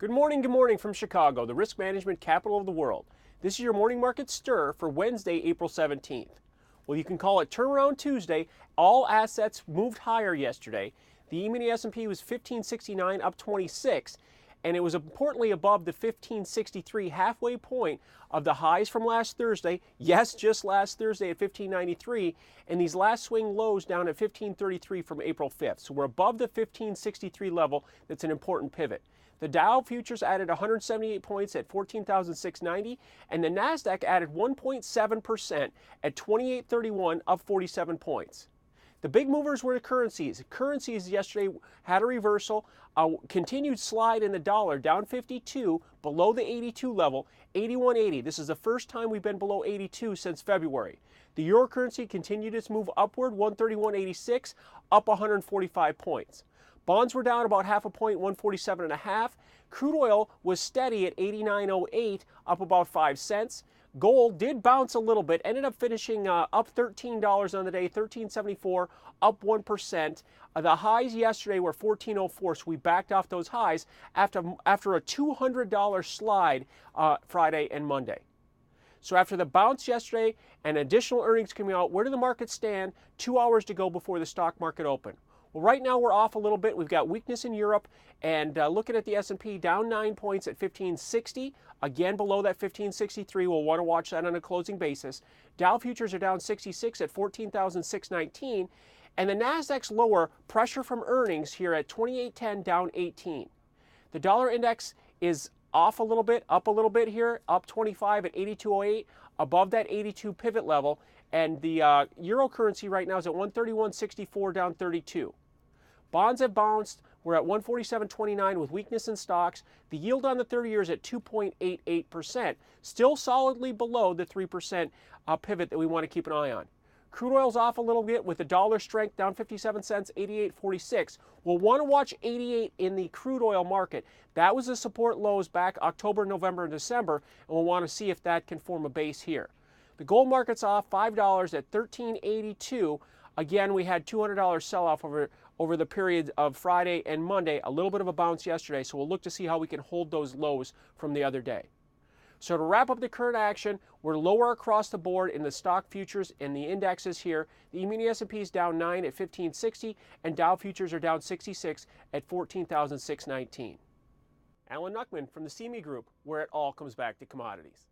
Good morning from Chicago, the risk management capital of the world. This is your morning market stir for Wednesday, April 17th. Well, you can call it Turnaround Tuesday. All assets moved higher yesterday. The E-mini S&P was 1569, up 26, and it was importantly above the 1563 halfway point of the highs from last Thursday. Yes, just last Thursday at 1593, and these last swing lows down at 1533 from April 5th. So we're above the 1563 level. That's an important pivot. The Dow futures added 178 points at 14,690, and the Nasdaq added 1.7% at 2831, up 47 points. The big movers were the currencies. Currencies yesterday had a reversal, a continued slide in the dollar, down 52, below the 82 level, 81.80. This is the first time we've been below 82 since February. The euro currency continued its move upward, 131.86, up 145 points. Bonds were down about half a point, 147.5. Crude oil was steady at 89.08, up about 5 cents. Gold did bounce a little bit, ended up finishing up $13 on the day, $13.74, up 1%. The highs yesterday were $14.04, so we backed off those highs after a $200 slide Friday and Monday. So after the bounce yesterday and additional earnings coming out, where do the markets stand 2 hours to go before the stock market open? Well, right now we're off a little bit. We've got weakness in Europe, and looking at the S&P, down 9 points at 1560, again below that 1563. We'll want to watch that on a closing basis. Dow futures are down 66 at 14,619, and the Nasdaq's lower, pressure from earnings here at 2810, down 18. The dollar index is off a little bit, up a little bit here, up 25 at 82.08, above that 82 pivot level, and the euro currency right now is at 131.64, down 32. Bonds have bounced. We're at 147.29 with weakness in stocks. The yield on the 30-year is at 2.88%, still solidly below the 3% pivot that we want to keep an eye on. Crude oil's off a little bit with the dollar strength down 57 cents, 88.46. We'll want to watch 88 in the crude oil market. That was the support lows back October, November, and December, and we'll want to see if that can form a base here. The gold market's off $5 at 13.82. Again, we had $200 sell-off over the period of Friday and Monday, a little bit of a bounce yesterday, so we'll look to see how we can hold those lows from the other day. So to wrap up the current action, we're lower across the board in the stock futures and the indexes here. The E-mini S&P is down 9 at 1560, and Dow futures are down 66 at 14,619. Alan Nuckman from the CME Group, where it all comes back to commodities.